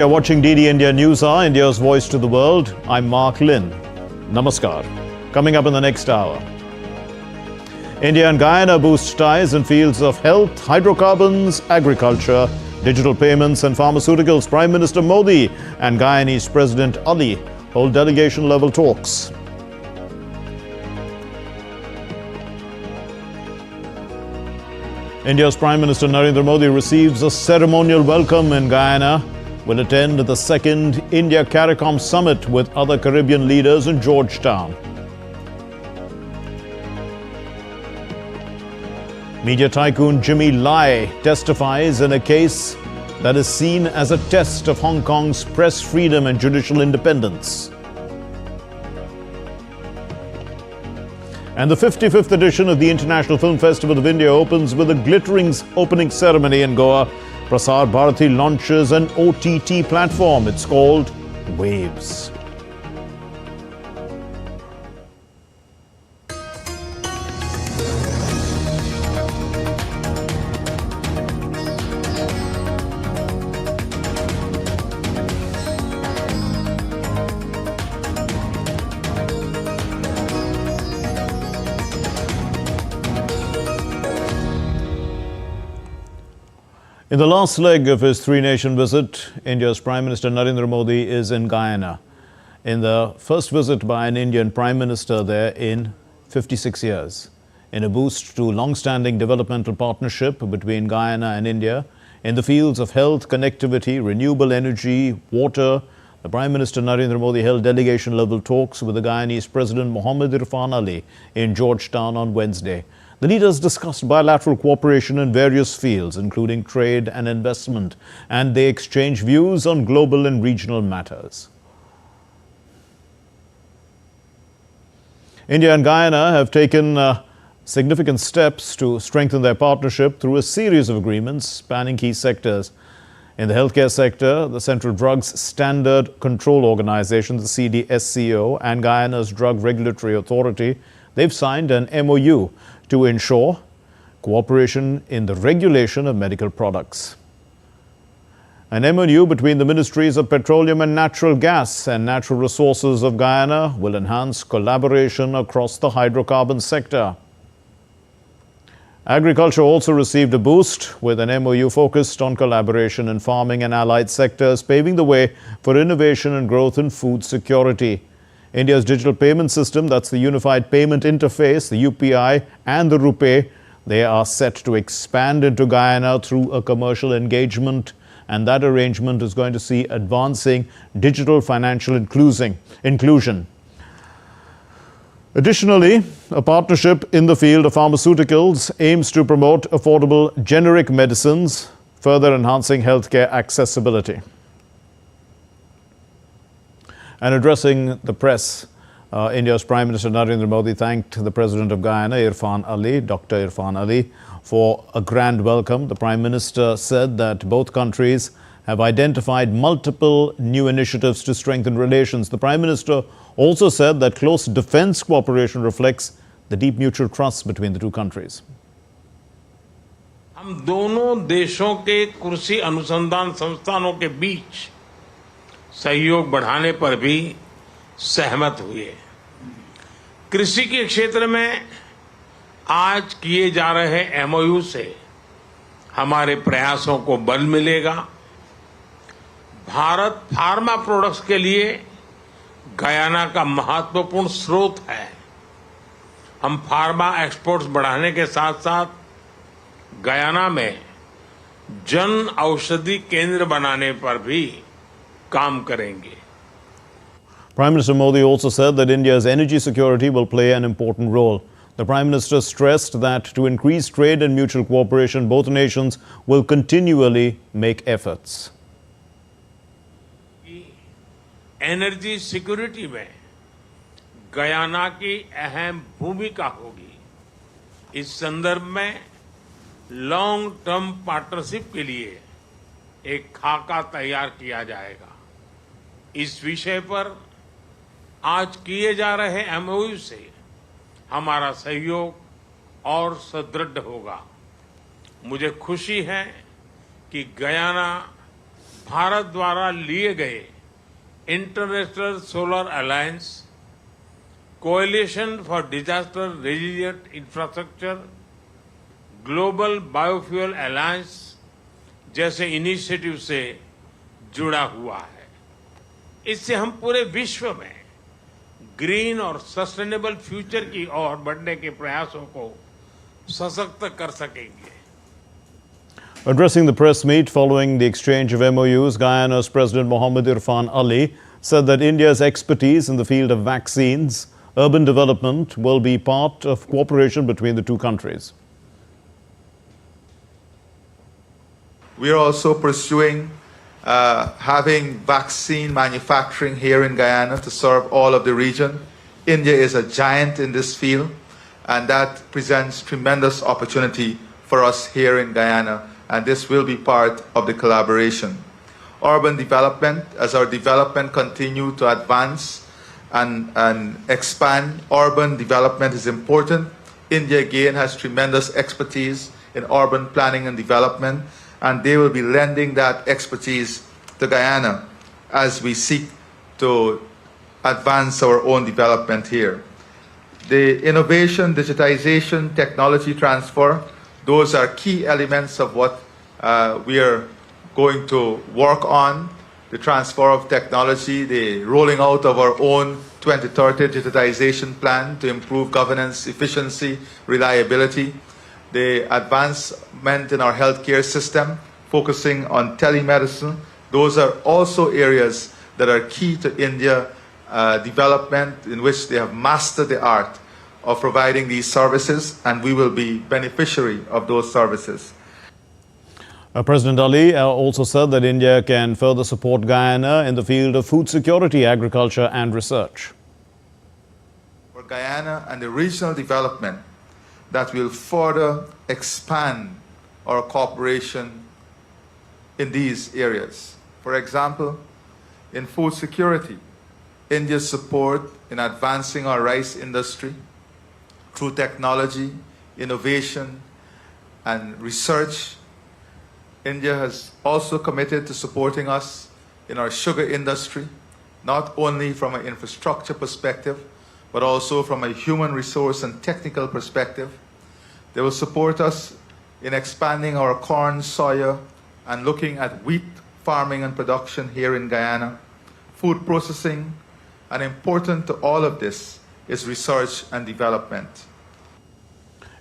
You're watching DD India News Hour, India's voice to the world. I'm Mark Lynn. Namaskar. Coming up in the next hour. India and Guyana boost ties in fields of health, hydrocarbons, agriculture, digital payments and pharmaceuticals. Prime Minister Modi and Guyanese President Ali hold delegation-level talks. India's Prime Minister Narendra Modi receives a ceremonial welcome in Guyana, will attend the second India-CARICOM Summit with other Caribbean leaders in Georgetown. Media tycoon Jimmy Lai testifies in a case that is seen as a test of Hong Kong's press freedom and judicial independence. And the 55th edition of the International Film Festival of India opens with a glittering opening ceremony in Goa. Prasar Bharati launches an OTT platform. It's called Waves. In the last leg of his three-nation visit, India's Prime Minister Narendra Modi is in Guyana, in the first visit by an Indian Prime Minister there in 56 years. In a boost to long-standing developmental partnership between Guyana and India in the fields of health, connectivity, renewable energy, water, the Prime Minister Narendra Modi held delegation-level talks with the Guyanese President Irfaan Ali in Georgetown on Wednesday. The leaders discussed bilateral cooperation in various fields, including trade and investment, and they exchanged views on global and regional matters. India and Guyana have taken significant steps to strengthen their partnership through a series of agreements spanning key sectors. In the healthcare sector, the Central Drugs Standard Control Organization, the CDSCO, and Guyana's Drug Regulatory Authority, they've signed an MOU to ensure cooperation in the regulation of medical products. An MOU between the Ministries of Petroleum and Natural Gas and Natural Resources of Guyana will enhance collaboration across the hydrocarbon sector. Agriculture also received a boost with an MOU focused on collaboration in farming and allied sectors, paving the way for innovation and growth in food security. India's digital payment system, that's the Unified Payment Interface, the UPI, and the RuPay, they are set to expand into Guyana through a commercial engagement, and that arrangement is going to see advancing digital financial inclusion. Additionally, a partnership in the field of pharmaceuticals aims to promote affordable generic medicines, further enhancing healthcare accessibility. And addressing the press, India's Prime Minister Narendra Modi thanked the President of Guyana, Irfaan Ali, Dr. Irfaan Ali, for a grand welcome. The Prime Minister said that both countries have identified multiple new initiatives to strengthen relations. The Prime Minister also said that close defense cooperation reflects the deep mutual trust between the two countries. हम दोनों देशों के कृषि अनुसंधान संस्थानों के बीच सहयोग बढ़ाने पर भी सहमत हुए। कृषि के क्षेत्र में आज किए जा रहे MOU से हमारे प्रयासों को बल मिलेगा। भारत फार्मा प्रोडक्ट्स के लिए गयाना का महत्वपूर्ण स्रोत है। हम फार्मा एक्सपोर्ट्स बढ़ाने के साथ-साथ गयाना में जन औषधि केंद्र बनाने पर भी काम करेंगे। Prime Minister Modi also said that India's energy security will play an important role. The Prime Minister stressed that to increase trade and mutual cooperation, both nations will continually make efforts. Energy security में Guyana की अहम भूमिका होगी। इस संदर्भ में long term partnership के लिए एक खाका तैयार किया जाएगा। इस विषय पर आज किए जा रहे MOU से हमारा सहयोग और सुदृढ़ होगा। मुझे खुशी है कि गयाना भारत द्वारा लिए गए international solar alliance, coalition for disaster resilient infrastructure, global biofuel alliance जैसे इनिशिएटिव से जुड़ा हुआ है। इससे हम पूरे विश्व में ग्रीन और सस्टेनेबल फ्यूचर की ओर बढ़ने के प्रयासों को सशक्त कर सकेंगे। Addressing the press meet following the exchange of MOUs, Guyana's President Mohammed Irfaan Ali said that India's expertise in the field of vaccines, urban development will be part of cooperation between the two countries. We are also pursuing having vaccine manufacturing here in Guyana to serve all of the region. India is a giant in this field, and that presents tremendous opportunity for us here in Guyana, and this will be part of the collaboration. Urban development, as our development continue to advance and expand, urban development is important. India again has tremendous expertise in urban planning and development, and they will be lending that expertise to Guyana as we seek to advance our own development here. The innovation, digitization, technology transfer, those are key elements of what we are going to work on. The transfer of technology, the rolling out of our own 2030 digitization plan to improve governance, efficiency, reliability, the advancement in our healthcare system, focusing on telemedicine. Those are also areas that are key to India development, in which they have mastered the art of providing these services, and we will be beneficiary of those services. President Ali also said that India can further support Guyana in the field of food security, agriculture and research. For Guyana and the regional development, that will further expand our cooperation in these areas. For example, in food security, India's support in advancing our rice industry through technology, innovation, and research. India has also committed to supporting us in our sugar industry, not only from an infrastructure perspective, but also from a human resource and technical perspective. They will support us in expanding our corn, soya, and looking at wheat farming and production here in Guyana, food processing, and important to all of this is research and development.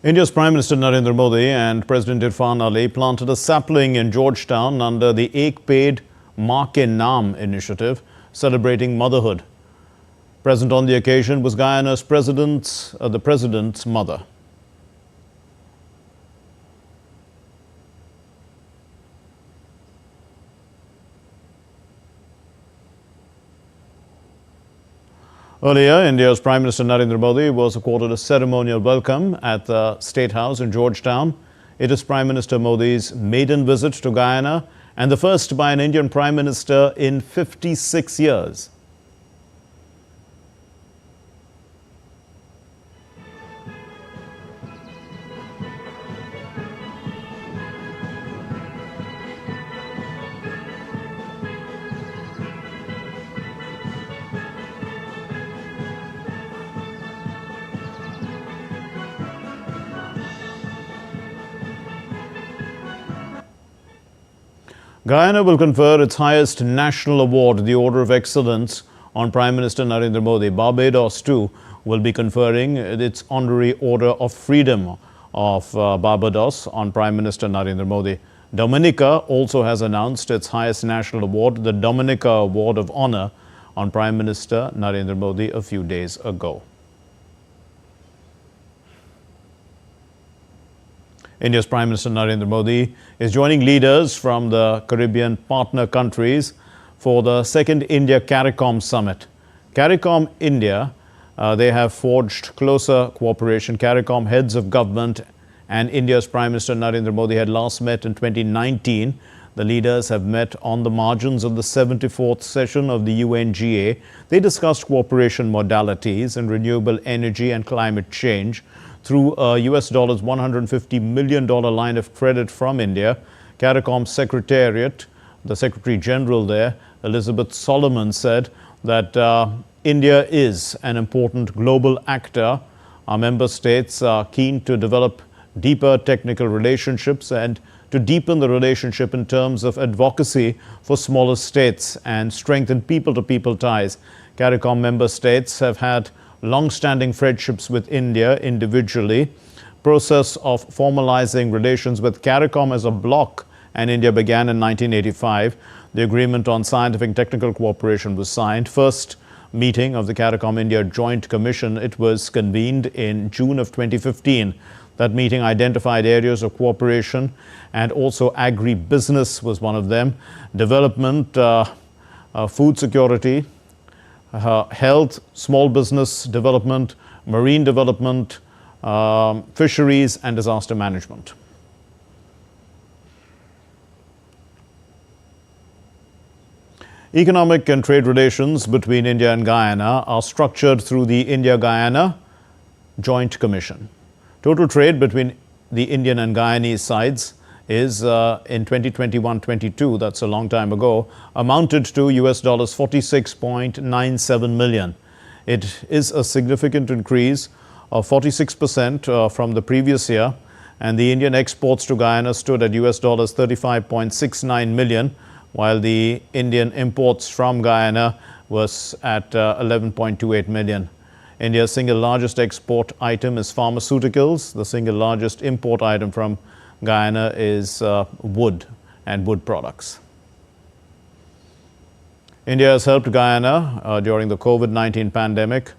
India's Prime Minister Narendra Modi and President Irfaan Ali planted a sapling in Georgetown under the Ek Paid Maa Ke Naam initiative, celebrating motherhood. Present on the occasion was Guyana's the President's mother. Earlier, India's Prime Minister Narendra Modi was accorded a ceremonial welcome at the State House in Georgetown. It is Prime Minister Modi's maiden visit to Guyana and the first by an Indian Prime Minister in 56 years. Guyana will confer its highest national award, the Order of Excellence, on Prime Minister Narendra Modi. Barbados, too, will be conferring its Honorary Order of Freedom of Barbados on Prime Minister Narendra Modi. Dominica also has announced its highest national award, the Dominica Award of Honor, on Prime Minister Narendra Modi a few days ago. India's Prime Minister Narendra Modi is joining leaders from the Caribbean partner countries for the second India-CARICOM Summit. CARICOM India, they have forged closer cooperation. CARICOM heads of government and India's Prime Minister Narendra Modi had last met in 2019. The leaders have met on the margins of the 74th session of the UNGA. They discussed cooperation modalities in renewable energy and climate change. Through a US $150 million line of credit from India, CARICOM Secretariat the Secretary General there, Elizabeth Solomon, said that India is an important global actor. Our member states are keen to develop deeper technical relationships and to deepen the relationship in terms of advocacy for smaller states and strengthen people-to-people ties. CARICOM member states have had long-standing friendships with India individually. Process of formalizing relations with CARICOM as a bloc and India began in 1985. The agreement on scientific technical cooperation was signed. First meeting of the CARICOM India Joint Commission, it was convened in June of 2015. That meeting identified areas of cooperation, and also agri-business was one of them. Development, food security, health, small business development, marine development, fisheries and disaster management. Economic and trade relations between India and Guyana are structured through the India-Guyana Joint Commission. Total trade between the Indian and Guyanese sides is in 2021-22, that's a long time ago, amounted to US dollars 46.97 million. It is a significant increase of 46% from the previous year, and the Indian exports to Guyana stood at US dollars 35.69 million, while the Indian imports from Guyana was at 11.28 million. India's single largest export item is pharmaceuticals. The single largest import item from Guyana is wood and wood products. India has helped Guyana during the COVID-19 pandemic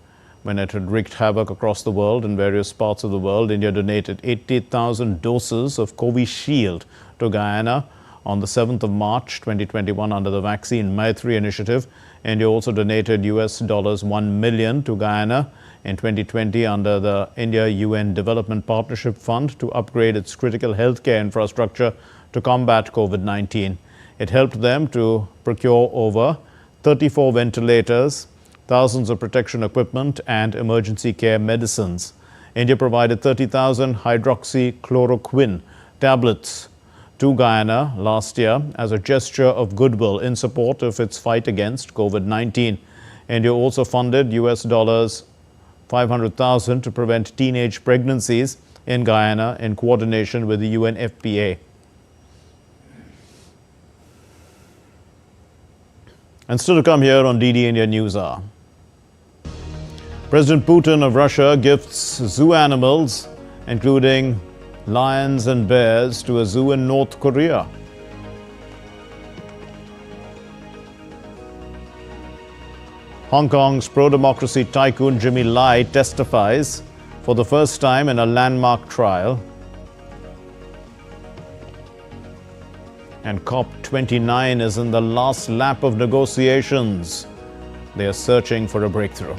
when it had wreaked havoc across the world in various parts of the world. India donated 80,000 doses of Covishield to Guyana on the 7th of March 2021 under the Vaccine Maitri initiative. India also donated US dollars 1 million to Guyana in 2020 under the India-UN Development Partnership Fund to upgrade its critical healthcare infrastructure to combat COVID-19. It helped them to procure over 34 ventilators, thousands of protection equipment and emergency care medicines. India provided 30,000 hydroxychloroquine tablets to Guyana last year as a gesture of goodwill in support of its fight against COVID-19. India also funded US dollars 500,000 to prevent teenage pregnancies in Guyana in coordination with the UNFPA. And still to come here on DD India News Hour. President Putin of Russia gifts zoo animals, including lions and bears, to a zoo in North Korea. Hong Kong's pro-democracy tycoon Jimmy Lai testifies for the first time in a landmark trial. And COP29 is in the last lap of negotiations. They are searching for a breakthrough.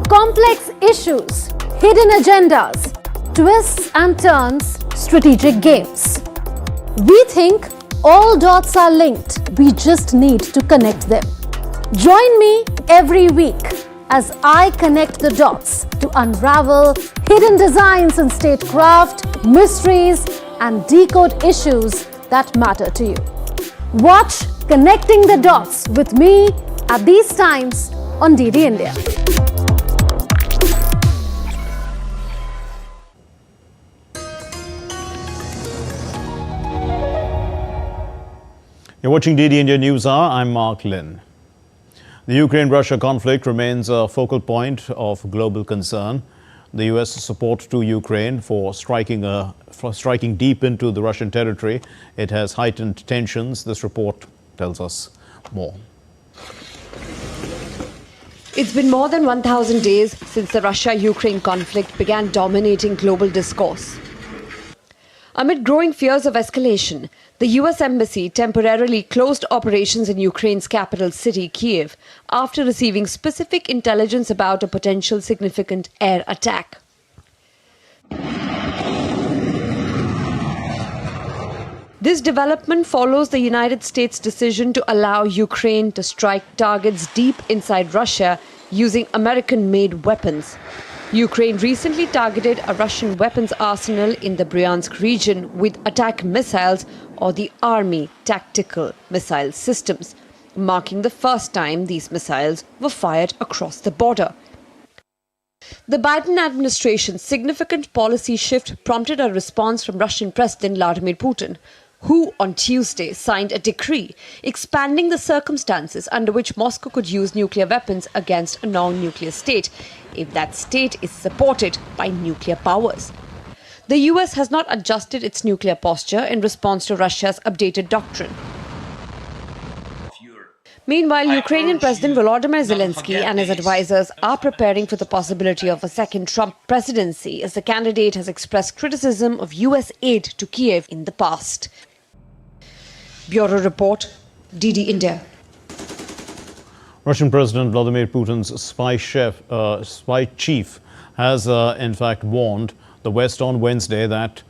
Complex issues, hidden agendas, twists and turns, strategic games. We think all dots are linked. We just need to connect them. Join me every week as I connect the dots to unravel hidden designs in statecraft, mysteries, and decode issues that matter to you. Watch Connecting the Dots with me at these times on DD India. You're watching DD India News Hour. I'm Mark Lynn. The Ukraine-Russia conflict remains a focal point of global concern. The U.S. support to Ukraine for striking deep into the Russian territory. It has heightened tensions. This report tells us more. It's been more than 1,000 days since the Russia-Ukraine conflict began dominating global discourse. Amid growing fears of escalation, the US Embassy temporarily closed operations in Ukraine's capital city, Kyiv, after receiving specific intelligence about a potential significant air attack. This development follows the United States' decision to allow Ukraine to strike targets deep inside Russia using American-made weapons. Ukraine recently targeted a Russian weapons arsenal in the Bryansk region with attack missiles or the Army tactical missile systems, marking the first time these missiles were fired across the border. The Biden administration's significant policy shift prompted a response from Russian President Vladimir Putin, who on Tuesday signed a decree expanding the circumstances under which Moscow could use nuclear weapons against a non-nuclear state, if that state is supported by nuclear powers. The US has not adjusted its nuclear posture in response to Russia's updated doctrine. Meanwhile, Ukrainian President Volodymyr Zelensky and his advisors are preparing for the possibility of a second Trump presidency, as the candidate has expressed criticism of US aid to Kiev in the past. Bureau Report, DD India. Russian President Vladimir Putin's spy chief has in fact warned the West on Wednesday that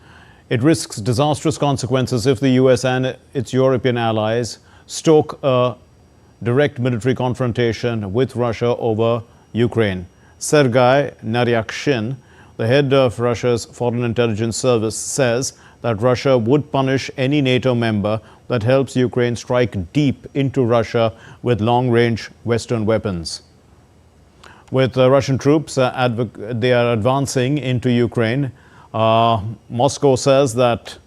it risks disastrous consequences if the US and its European allies stoke a direct military confrontation with Russia over Ukraine. Sergei Naryakshin, the head of Russia's Foreign Intelligence Service, says that Russia would punish any NATO member that helps Ukraine strike deep into Russia with long-range Western weapons. With Russian troops, they are advancing into Ukraine. Moscow says that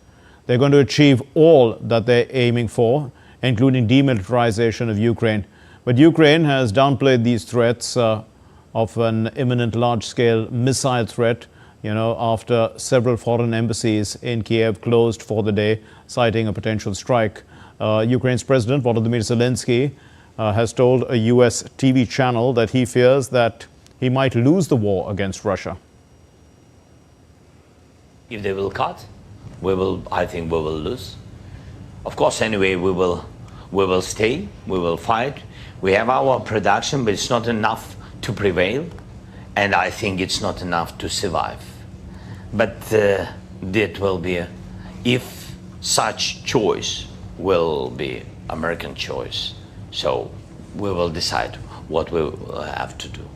they're going to achieve all that they're aiming for, including demilitarization of Ukraine. But Ukraine has downplayed these threats of an imminent large-scale missile threat, after several foreign embassies in Kiev closed for the day, citing a potential strike. Ukraine's President Volodymyr Zelensky has told a US TV channel that he fears that he might lose the war against Russia. If they will cut, I think we will lose. Of course, anyway, we will stay, we will fight. We have our production, but it's not enough to prevail. And I think it's not enough to survive. But that will be, if such choice will be American choice. So we will decide what we will have to do.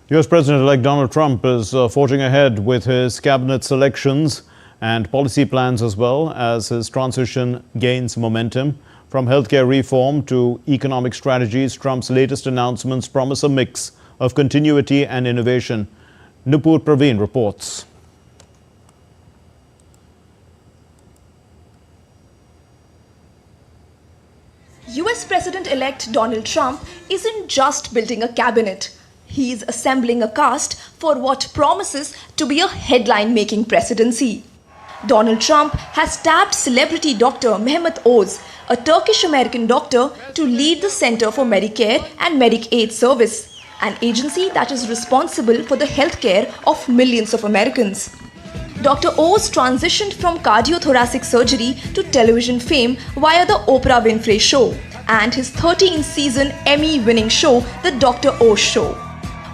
US President-elect Donald Trump is forging ahead with his cabinet selections and policy plans, as well as his transition gains momentum. From healthcare reform to economic strategies, Trump's latest announcements promise a mix of continuity and innovation. Nupur Praveen reports. US President-elect Donald Trump isn't just building a cabinet. He's assembling a cast for what promises to be a headline-making presidency. Donald Trump has tapped celebrity doctor Mehmet Oz, a Turkish-American doctor, to lead the Center for Medicare and Medicaid Service, an agency that is responsible for the healthcare of millions of Americans. Dr. Oz transitioned from cardiothoracic surgery to television fame via The Oprah Winfrey Show and his 13-season Emmy-winning show, The Dr. Oz Show.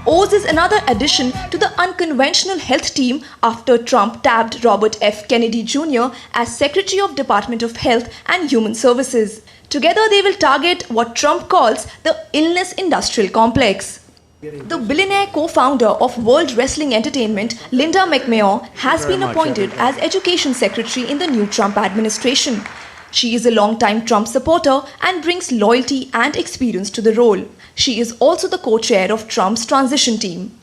Oz is another addition to the unconventional health team after Trump tapped Robert F. Kennedy Jr. as Secretary of Department of Health and Human Services. Together they will target what Trump calls the illness industrial complex. The billionaire co-founder of World Wrestling Entertainment, Linda McMahon, has been appointed as Education Secretary in the new Trump administration. She is a long-time Trump supporter and brings loyalty and experience to the role. She is also the co-chair of Trump's transition team.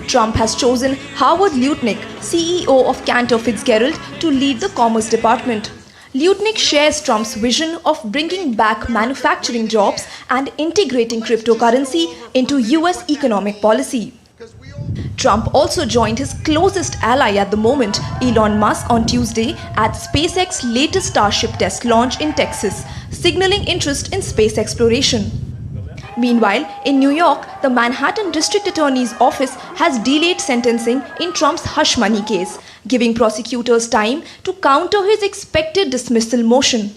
Trump has chosen Howard Lutnick, CEO of Cantor Fitzgerald, to lead the Commerce Department. Lutnick shares Trump's vision of bringing back manufacturing jobs and integrating cryptocurrency into US economic policy. Trump also joined his closest ally at the moment, Elon Musk, on Tuesday at SpaceX's latest Starship test launch in Texas, signaling interest in space exploration. Meanwhile, in New York, the Manhattan District Attorney's Office has delayed sentencing in Trump's hush money case, giving prosecutors time to counter his expected dismissal motion.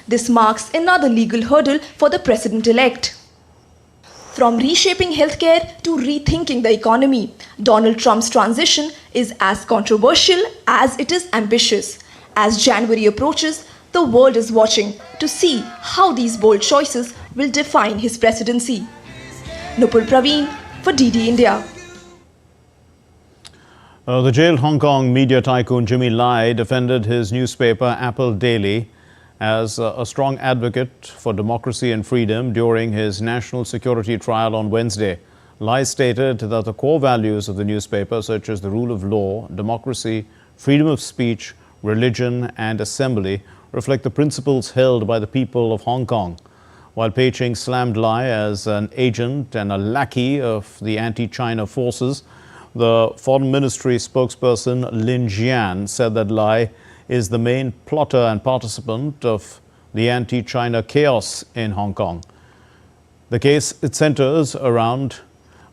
This marks another legal hurdle for the president-elect. From reshaping healthcare to rethinking the economy, Donald Trump's transition is as controversial as it is ambitious. As January approaches, the world is watching to see how these bold choices will define his presidency. Nupur Praveen for DD India. The jailed Hong Kong media tycoon Jimmy Lai defended his newspaper Apple Daily as a strong advocate for democracy and freedom during his national security trial on Wednesday. Lai stated that the core values of the newspaper, such as the rule of law, democracy, freedom of speech, religion and assembly, reflect the principles held by the people of Hong Kong. While Beijing slammed Lai as an agent and a lackey of the anti-China forces, the Foreign Ministry spokesperson Lin Jian said that Lai is the main plotter and participant of the anti-China chaos in Hong Kong. The case, it centers around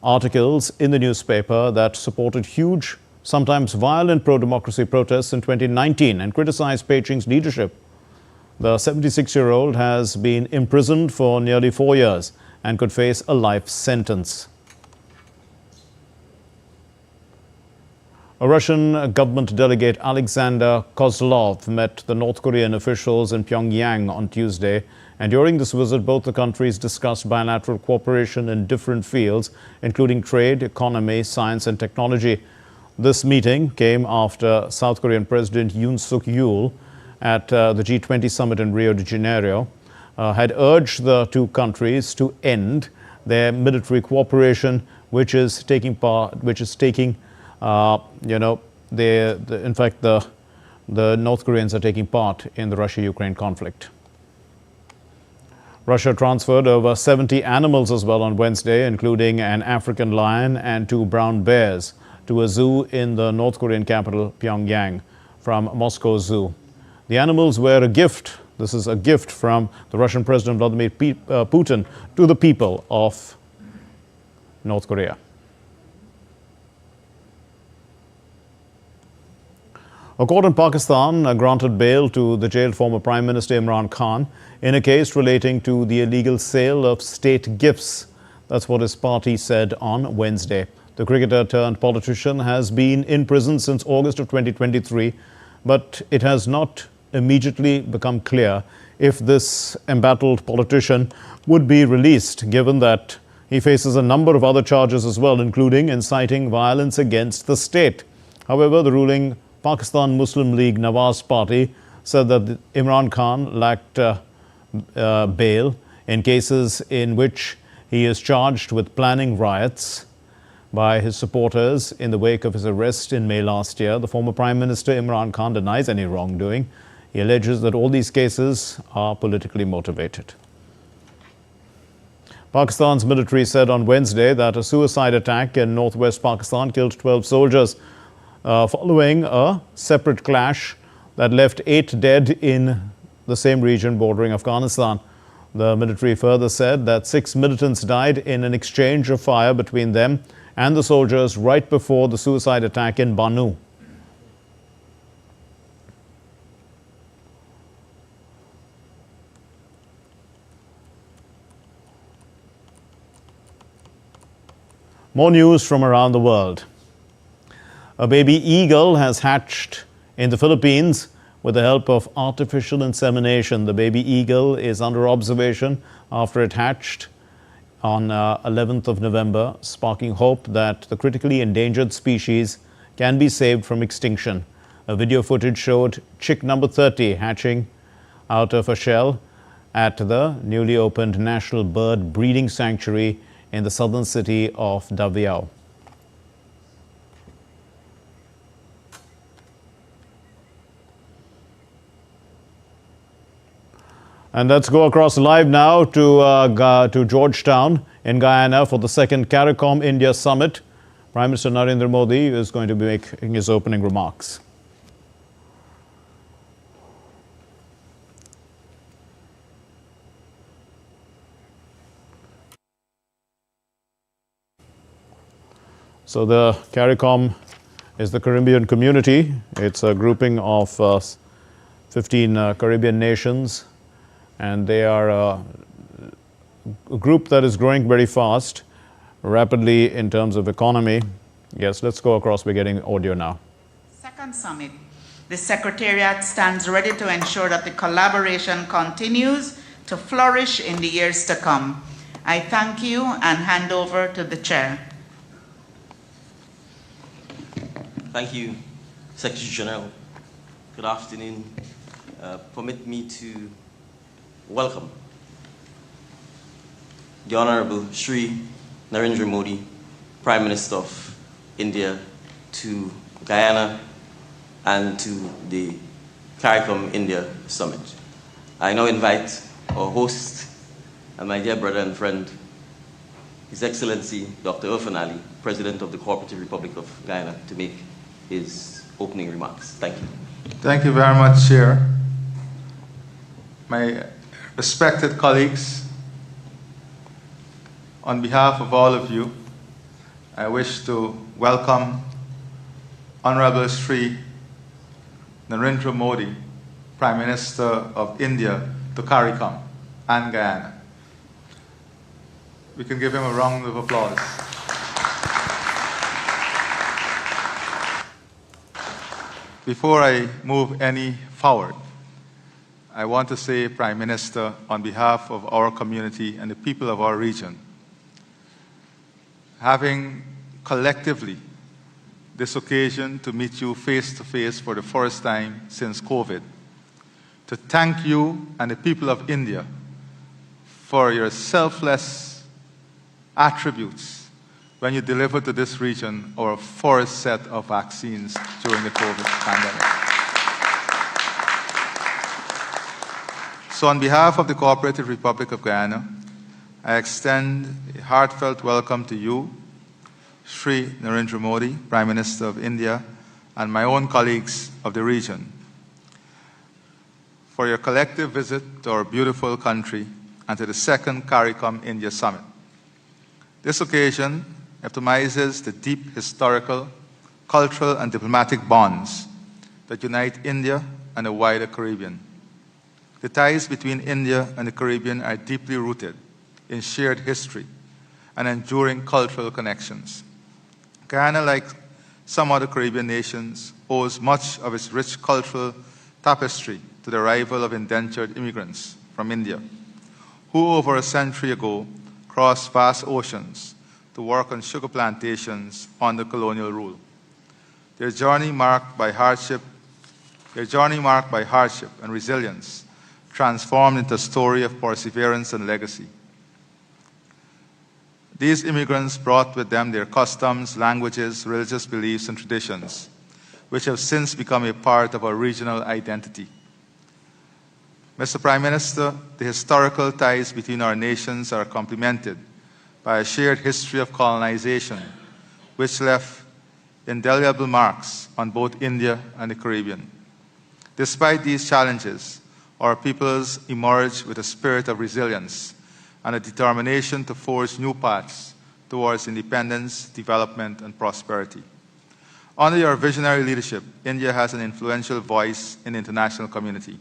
articles in the newspaper that supported huge, sometimes violent pro-democracy protests in 2019 and criticized Beijing's leadership. The 76-year-old has been imprisoned for nearly 4 years and could face a life sentence. A Russian government delegate, Alexander Kozlov, met the North Korean officials in Pyongyang on Tuesday, and during this visit, both the countries discussed bilateral cooperation in different fields, including trade, economy, science and technology. This meeting came after South Korean President Yoon Suk-yeol at the G20 summit in Rio de Janeiro had urged the two countries to end their military cooperation, which is taking in fact, the North Koreans are taking part in the Russia-Ukraine conflict. Russia transferred over 70 animals as well on Wednesday, including an African lion and 2 brown bears, to a zoo in the North Korean capital, Pyongyang, from Moscow Zoo. The animals were a gift. This is a gift from the Russian President Vladimir Putin to the people of North Korea. A court in Pakistan granted bail to the jailed former Prime Minister Imran Khan in a case relating to the illegal sale of state gifts. That's what his party said on Wednesday. The cricketer turned politician has been in prison since August of 2023, but it has not immediately become clear if this embattled politician would be released, given that he faces a number of other charges as well, including inciting violence against the state. However, the ruling Pakistan Muslim League Nawaz Party said that Imran Khan lacked bail in cases in which he is charged with planning riots by his supporters in the wake of his arrest in May last year. The former Prime Minister Imran Khan denies any wrongdoing. He alleges that all these cases are politically motivated. Pakistan's military said on Wednesday that a suicide attack in northwest Pakistan killed 12 soldiers. Following a separate clash that left 8 dead in the same region bordering Afghanistan. The military further said that 6 militants died in an exchange of fire between them and the soldiers right before the suicide attack in Banu. More news from around the world. A baby eagle has hatched in the Philippines with the help of artificial insemination. The baby eagle is under observation after it hatched on 11th of November, sparking hope that the critically endangered species can be saved from extinction. A video footage showed chick number 30 hatching out of a shell at the newly opened National Bird Breeding Sanctuary in the southern city of Davao. And let's go across live now to Georgetown in Guyana for the second CARICOM India Summit. Prime Minister Narendra Modi is going to be making his opening remarks. So the CARICOM is the Caribbean community. It's a grouping of 15 Caribbean nations. And they are a group that is growing very fast, rapidly in terms of economy. Yes, let's go across. We're getting audio now. Second summit. The Secretariat stands ready to ensure that the collaboration continues to flourish in the years to come I thank you and hand over to the chair. Thank you, Secretary General. Good afternoon. Permit me to welcome the Honorable Shri Narendra Modi, Prime Minister of India, to Guyana and to the CARICOM India Summit. I now invite our host and my dear brother and friend, His Excellency Dr. Irfaan Ali, President of the Cooperative Republic of Guyana, to make his opening remarks. Thank you. Thank you very much, Chair. My respected colleagues, on behalf of all of you, I wish to welcome Honorable Shri Narendra Modi, Prime Minister of India, to CARICOM and Guyana. We can give him a round of applause. Before I move any forward, I want to say, Prime Minister, on behalf of our community and the people of our region, having collectively this occasion to meet you face to face for the first time since COVID, to thank you and the people of India for your selfless attributes when you delivered to this region our first set of vaccines during the COVID pandemic. So on behalf of the Cooperative Republic of Guyana, I extend a heartfelt welcome to you, Shri Narendra Modi, Prime Minister of India, and my own colleagues of the region, for your collective visit to our beautiful country and to the second CARICOM India Summit. This occasion epitomizes the deep historical, cultural, and diplomatic bonds that unite India and the wider Caribbean. The ties between India and the Caribbean are deeply rooted in shared history and enduring cultural connections. Guyana, like some other Caribbean nations, owes much of its rich cultural tapestry to the arrival of indentured immigrants from India, who over a century ago crossed vast oceans to work on sugar plantations under colonial rule. Their journey marked by hardship and resilience, transformed into a story of perseverance and legacy. These immigrants brought with them their customs, languages, religious beliefs, and traditions, which have since become a part of our regional identity. Mr. Prime Minister, the historical ties between our nations are complemented by a shared history of colonization, which left indelible marks on both India and the Caribbean. Despite these challenges, our peoples emerged with a spirit of resilience and a determination to forge new paths towards independence, development, and prosperity. Under your visionary leadership, India has an influential voice in the international community.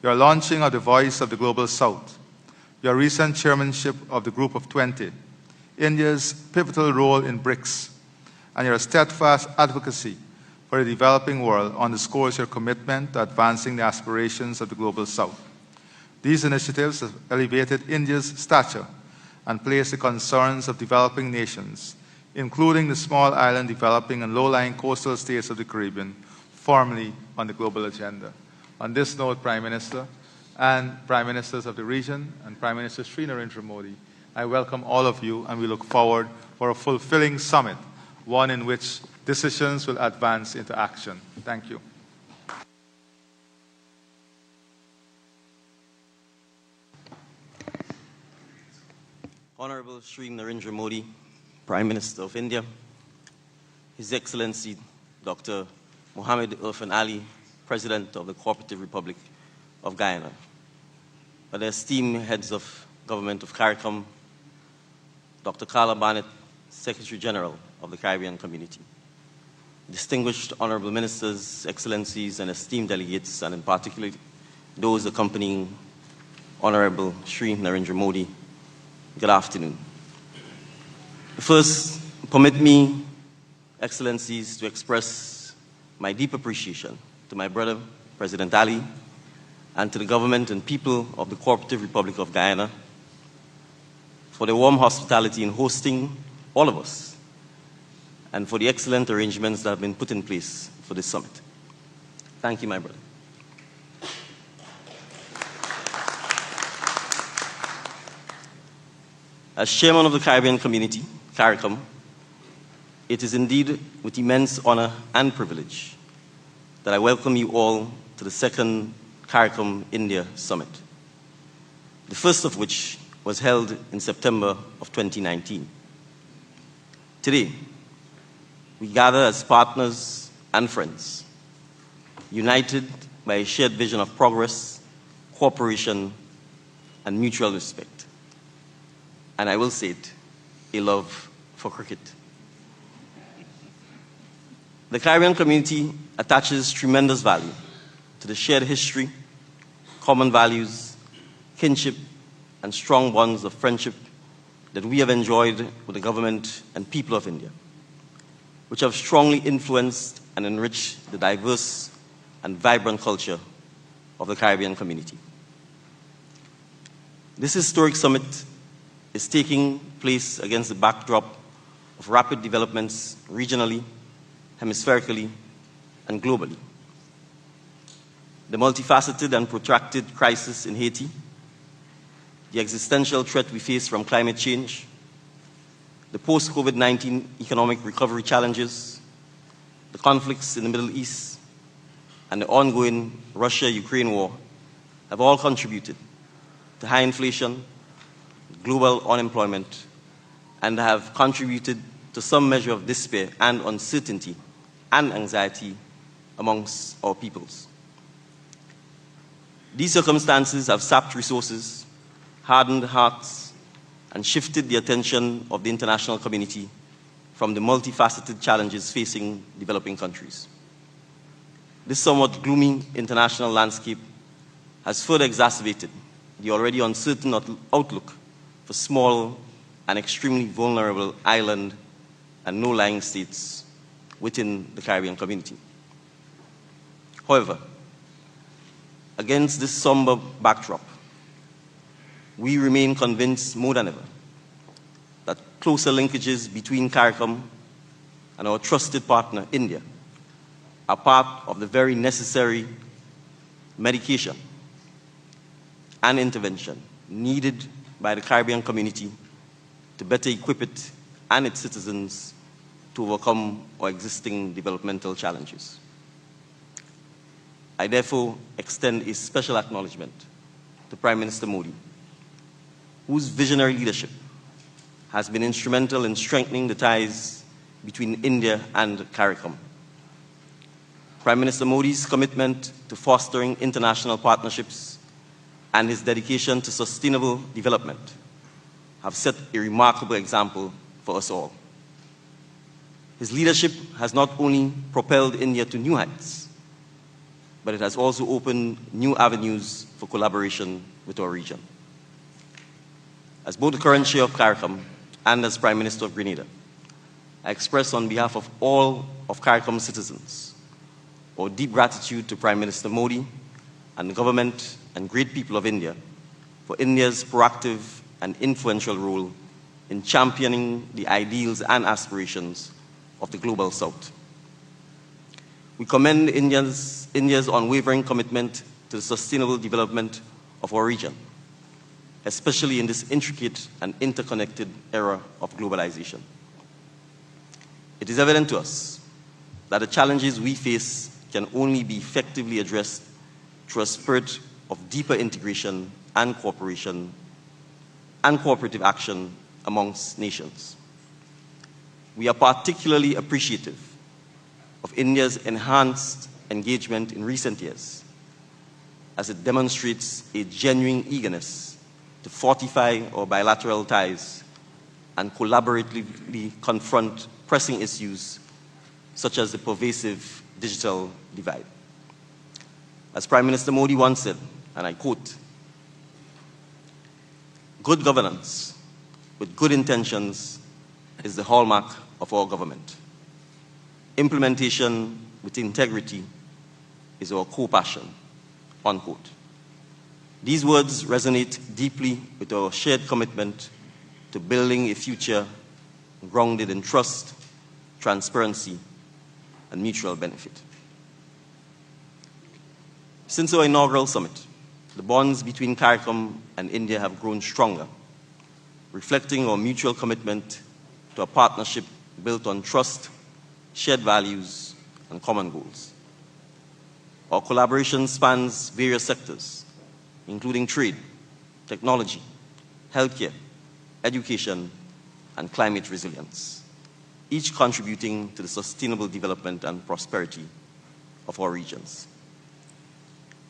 Your launching of the Voice of the Global South, your recent chairmanship of the Group of 20, India's pivotal role in BRICS, and your steadfast advocacy for the developing world underscores your commitment to advancing the aspirations of the Global South. These initiatives have elevated India's stature and placed the concerns of developing nations, including the small island developing and low-lying coastal states of the Caribbean, firmly on the global agenda. On this note, Prime Minister and Prime Ministers of the region and Prime Minister Shri Narendra Modi, I welcome all of you and we look forward for a fulfilling summit, one in which decisions will advance into action. Thank you. Honorable Shri Narendra Modi, Prime Minister of India, His Excellency Dr. Irfaan Ali, President of the Cooperative Republic of Guyana, the esteemed heads of government of CARICOM, Dr. Carla Barnett, Secretary General of the Caribbean Community, distinguished honorable ministers, excellencies, and esteemed delegates, and in particular those accompanying Honorable Shri Narendra Modi, good afternoon. First, permit me, excellencies, to express my deep appreciation to my brother, President Ali, and to the government and people of the Cooperative Republic of Guyana for the warm hospitality in hosting all of us, and for the excellent arrangements that have been put in place for this summit. Thank you, my brother. As chairman of the Caribbean Community, CARICOM, it is indeed with immense honor and privilege that I welcome you all to the second CARICOM India Summit, the first of which was held in September of 2019. Today, we gather as partners and friends, united by a shared vision of progress, cooperation, and mutual respect. And I will say it, a love for cricket. The Caribbean community attaches tremendous value to the shared history, common values, kinship, and strong bonds of friendship that we have enjoyed with the government and people of India, which have strongly influenced and enriched the diverse and vibrant culture of the Caribbean community. This historic summit is taking place against the backdrop of rapid developments regionally, hemispherically, and globally. The multifaceted and protracted crisis in Haiti, the existential threat we face from climate change, the post-COVID-19 economic recovery challenges, the conflicts in the Middle East, and the ongoing Russia-Ukraine war have all contributed to high inflation, global unemployment, and have contributed to some measure of despair and uncertainty and anxiety amongst our peoples. These circumstances have sapped resources, hardened hearts, and shifted the attention of the international community from the multifaceted challenges facing developing countries. This somewhat gloomy international landscape has further exacerbated the already uncertain outlook for small and extremely vulnerable island and low-lying states within the Caribbean community. However, against this somber backdrop, we remain convinced more than ever that closer linkages between CARICOM and our trusted partner, India, are part of the very necessary medication and intervention needed by the Caribbean community to better equip it and its citizens to overcome our existing developmental challenges. I therefore extend a special acknowledgement to Prime Minister Modi, whose visionary leadership has been instrumental in strengthening the ties between India and CARICOM. Prime Minister Modi's commitment to fostering international partnerships and his dedication to sustainable development have set a remarkable example for us all. His leadership has not only propelled India to new heights, but it has also opened new avenues for collaboration with our region. As both the current chair of CARICOM and as Prime Minister of Grenada, I express on behalf of all of CARICOM citizens our deep gratitude to Prime Minister Modi and the government and great people of India for India's proactive and influential role in championing the ideals and aspirations of the Global South. We commend India's unwavering commitment to the sustainable development of our region, especially in this intricate and interconnected era of globalization. It is evident to us that the challenges we face can only be effectively addressed through a spirit of deeper integration and cooperation and cooperative action amongst nations. We are particularly appreciative of India's enhanced engagement in recent years, as it demonstrates a genuine eagerness to fortify our bilateral ties and collaboratively confront pressing issues such as the pervasive digital divide. As Prime Minister Modi once said, and I quote, "Good governance with good intentions is the hallmark of our government. Implementation with integrity is our core passion," unquote. These words resonate deeply with our shared commitment to to building a future grounded in trust, transparency, and mutual benefit. Since our inaugural summit, the bonds between CARICOM and India have grown stronger, reflecting our mutual commitment to a partnership built on trust, shared values, and common goals. Our collaboration spans various sectors, including trade, technology, healthcare, education, and climate resilience, each contributing to the sustainable development and prosperity of our regions.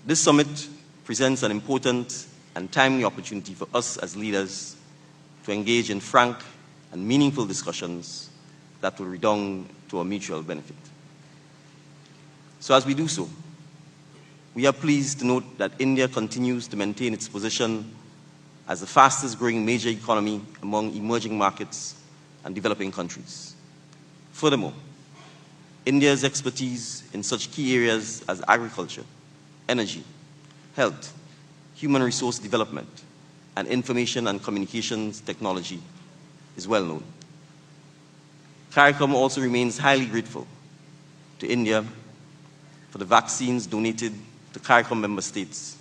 This summit presents an important and timely opportunity for us as leaders to engage in frank and meaningful discussions that will redound to our mutual benefit. So as we do so, we are pleased to note that India continues to maintain its position as the fastest growing major economy among emerging markets and developing countries. Furthermore, India's expertise in such key areas as agriculture, energy, health, human resource development, and information and communications technology is well known. CARICOM also remains highly grateful to India for the vaccines donated to CARICOM member states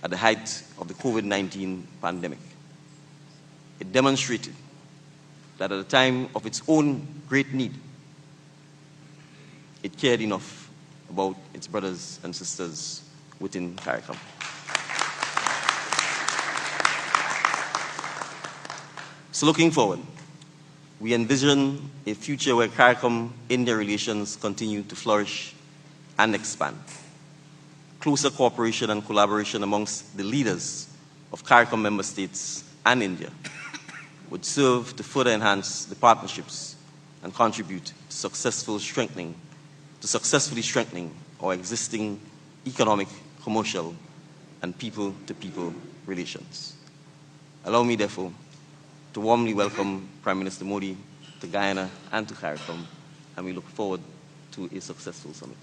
at the height of the COVID-19 pandemic. It demonstrated that at a time of its own great need, it cared enough about its brothers and sisters within CARICOM. So looking forward, we envision a future where CARICOM-India relations continue to flourish and expand. Closer cooperation and collaboration amongst the leaders of CARICOM member states and India would serve to further enhance the partnerships and contribute to successfully strengthening our existing economic, commercial, and people-to-people relations. Allow me, therefore, to warmly welcome Prime Minister Modi to Guyana and to CARICOM, and we look forward to a successful summit.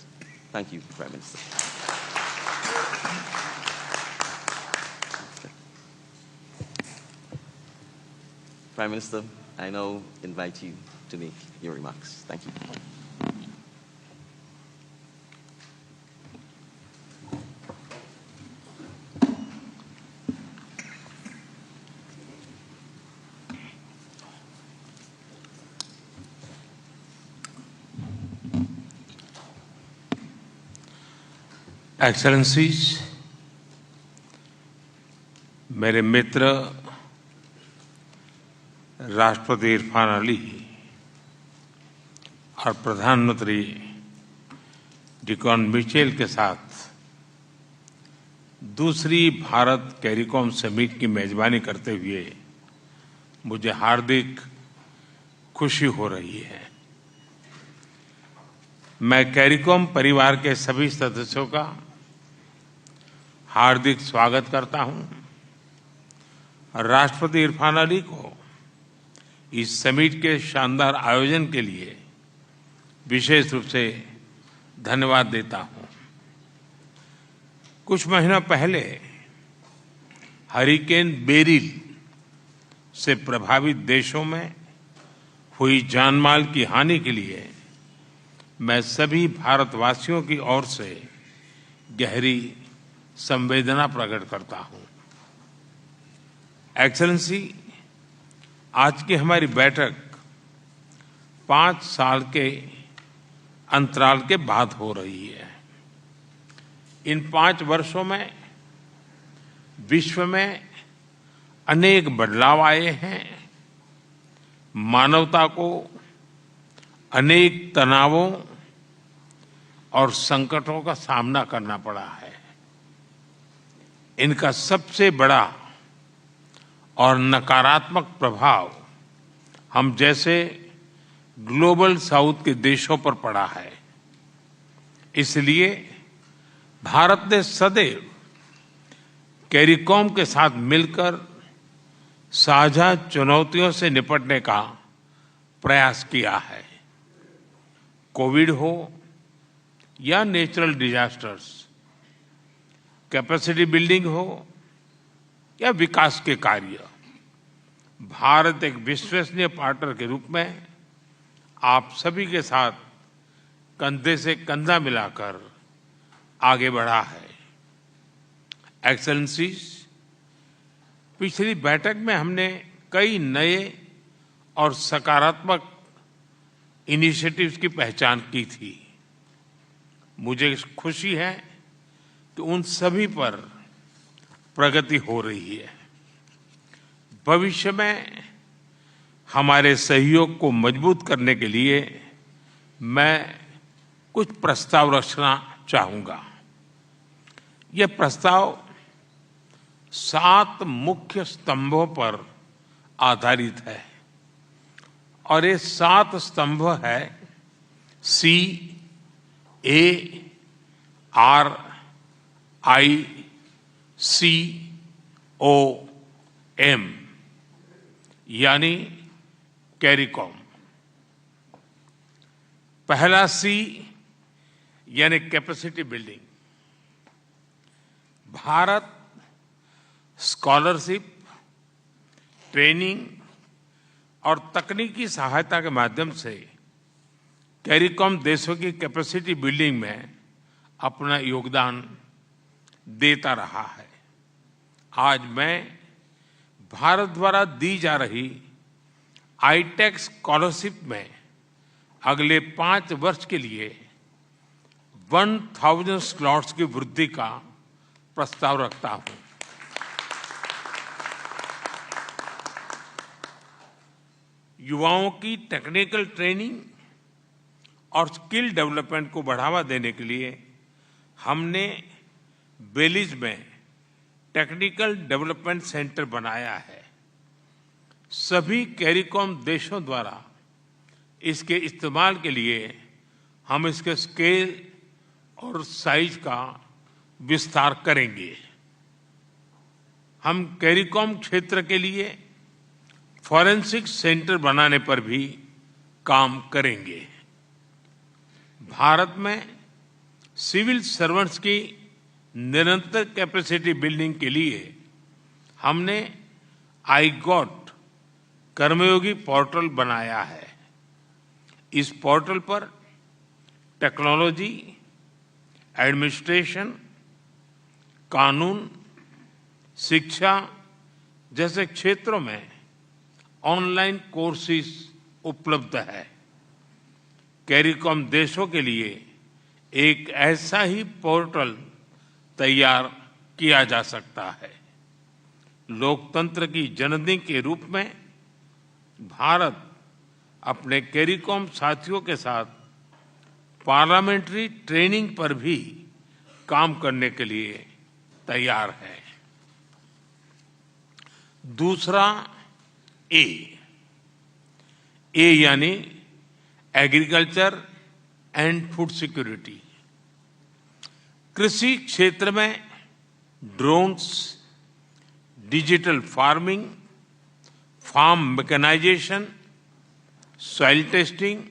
Thank you, Prime Minister. Prime Minister, I now invite you to make your remarks. Thank you. Excellencies, मेरे मित्र राष्ट्रपति इरफान अली और प्रधानमंत्री Dickon Mitchell के साथ दूसरी Bharat CARICOM summit की मेजबानी करते हुए मुझे हार्दिक खुशी हो रही है। मैं कैरिकॉम परिवार के सभी सदस्यों का हार्दिक स्वागत करता हूं। राष्ट्रपति इरफान अली को इस समिट के शानदार आयोजन के लिए विशेष रूप से धन्यवाद देता हूं। कुछ महीनों पहले हरिकेन बेरिल से प्रभावित देशों में हुई जानमाल की हानि के लिए मैं सभी भारतवासियों की ओर से गहरी संवेदना प्रकट करता हूं। एक्सेलेंसी, आज की हमारी बैठक 5 साल के अंतराल के बाद हो रही है। इन 5 वर्षों में विश्व में अनेक बदलाव आए हैं। मानवता को अनेक तनावों और संकटों का सामना करना पड़ा है। इनका सबसे बड़ा और नकारात्मक प्रभाव हम जैसे ग्लोबल साउथ के देशों पर पड़ा है। इसलिए भारत ने सदैव कैरिकॉम के साथ मिलकर साझा चुनौतियों से निपटने का प्रयास किया है। कोविड हो या नेचुरल डिजास्टर्स, कैपेसिटी बिल्डिंग हो या विकास के कार्य, भारत एक विश्वसनीय पार्टनर के रूप में आप सभी के साथ कंधे से कंधा मिलाकर आगे बढ़ा है। एक्सेलेंसीज, पिछली बैठक में हमने कई नए और सकारात्मक इनिशिएटिव्स की पहचान की थी। मुझे खुशी है कि उन सभी पर प्रगति हो रही है। भविष्य में हमारे सहयोग को मजबूत करने के लिए मैं कुछ प्रस्ताव रखना चाहूंगा। यह प्रस्ताव 7 मुख्य स्तंभों पर आधारित है और ये 7 स्तंभ है CARICOM यानी कैरिकॉम। पहला C यानी capacity building. Bharat scholarship, training और तकनीकी सहायता के माध्यम से कैरिकॉम देशों की कैपेसिटी बिल्डिंग में अपना योगदान देता रहा है। आज मैं भारत द्वारा दी जा रही आईटेक स्कॉलरशिप में अगले 5 वर्ष के लिए 1000 स्लॉट्स की वृद्धि का प्रस्ताव रखता हूं। युवाओं की टेक्निकल ट्रेनिंग और स्किल डेवलपमेंट को बढ़ावा देने के लिए हमने बेलीज में टेक्निकल डेवलपमेंट सेंटर बनाया है। सभी कैरिकॉम देशों द्वारा इसके इस्तेमाल के लिए हम इसके स्केल और साइज का विस्तार करेंगे। हम कैरिकॉम क्षेत्र के लिए फॉरेंसिक सेंटर बनाने पर भी काम करेंगे। भारत में सिविल सर्वेंट्स की निरंतर कैपेसिटी बिल्डिंग के लिए हमने आई गॉट कर्मयोगी पोर्टल बनाया है। इस पोर्टल पर टेक्नोलॉजी, एडमिनिस्ट्रेशन, कानून, शिक्षा जैसे क्षेत्रों में ऑनलाइन कोर्सेज उपलब्ध है। कैरिकॉम देशों के लिए एक ऐसा ही पोर्टल तैयार किया जा सकता है। लोकतंत्र की जननी के रूप में भारत अपने कैरिकॉम साथियों के साथ पार्लियामेंट्री ट्रेनिंग पर भी काम करने के लिए तैयार है। दूसरा ए यानी एग्रीकल्चर एंड फूड सिक्योरिटी। कृषि क्षेत्र में drones, digital farming, farm mechanisation, soil testing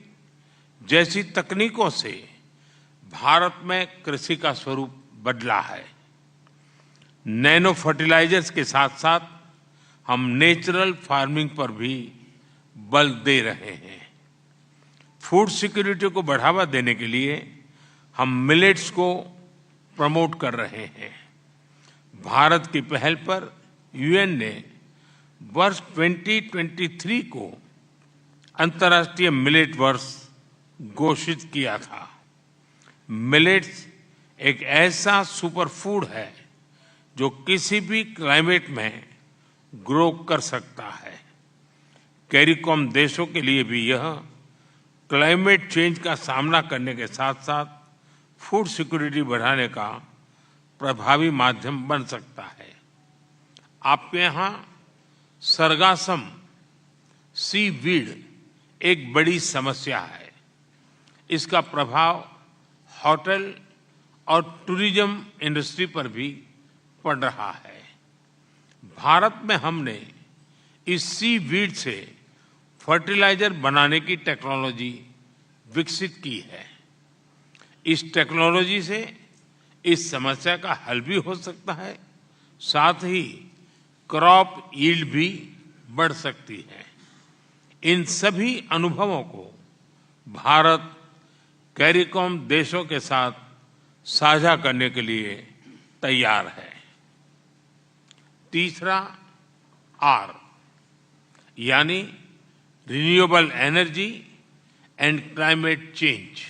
जैसी तकनीकों से भारत में कृषि का स्वरूप बदला है। नैनो फर्टिलाइजर्स के साथ साथ हम नेचुरल फार्मिंग पर भी बल दे रहे हैं। फूड सिक्योरिटी को बढ़ावा देने के लिए हम मिलेट्स को प्रमोट कर रहे हैं। भारत की पहल पर यूएन ने वर्ष 2023 को अंतर्राष्ट्रीय मिलेट वर्ष घोषित किया था। मिलेट्स एक ऐसा सुपर फूड है जो किसी भी क्लाइमेट में ग्रो कर सकता है। कैरिकॉम देशों के लिए भी यह क्लाइमेट चेंज का सामना करने के साथ साथ फूड सिक्योरिटी बढ़ाने का प्रभावी माध्यम बन सकता है। आपके यहाँ सरगासम, सीवीड एक बड़ी समस्या है। इसका प्रभाव होटल और टूरिज्म इंडस्ट्री पर भी पड़ रहा है। भारत में हमने इस सीवीड से फर्टिलाइजर बनाने की टेक्नोलॉजी विकसित की है। इस टेक्नोलॉजी से इस समस्या का हल भी हो सकता है, साथ ही क्रॉप यील्ड भी बढ़ सकती है। इन सभी अनुभवों को भारत कैरिकॉम देशों के साथ साझा करने के लिए तैयार है। तीसरा आर यानी renewable energy and climate change.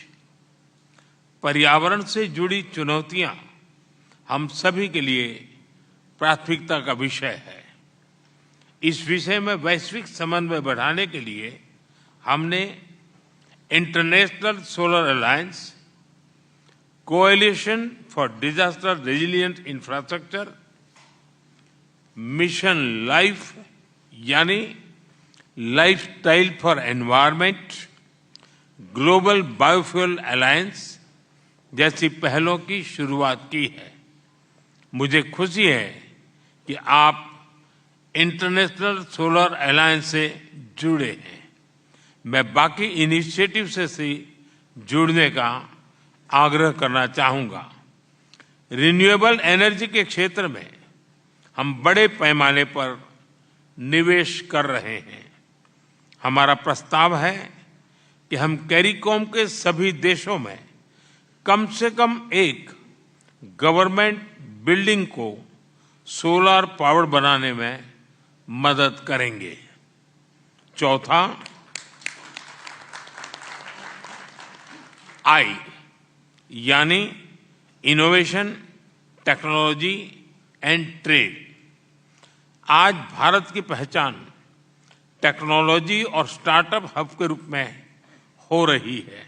पर्यावरण से जुड़ी चुनौतियां हम सभी के लिए प्राथमिकता का विषय है। इस विषय में वैश्विक समन्वय बढ़ाने के लिए हमने international solar alliance, coalition for disaster resilient infrastructure, mission life यानी lifestyle for environment, global biofuel alliance जैसी पहलों की शुरुआत की है। मुझे खुशी है कि आप इंटरनेशनल सोलर अलायंस से जुड़े हैं। मैं बाकी इनिशिएटिव से जुड़ने का आग्रह करना चाहूंगा। रिन्यूएबल एनर्जी के क्षेत्र में हम बड़े पैमाने पर निवेश कर रहे हैं। हमारा प्रस्ताव है कि हम कैरिकॉम के सभी देशों में कम से कम एक गवर्नमेंट बिल्डिंग को सोलर पावर बनाने में मदद करेंगे। चौथा आई यानी इनोवेशन, टेक्नोलॉजी एंड ट्रेड। आज भारत की पहचान टेक्नोलॉजी और स्टार्टअप हब के रूप में हो रही है।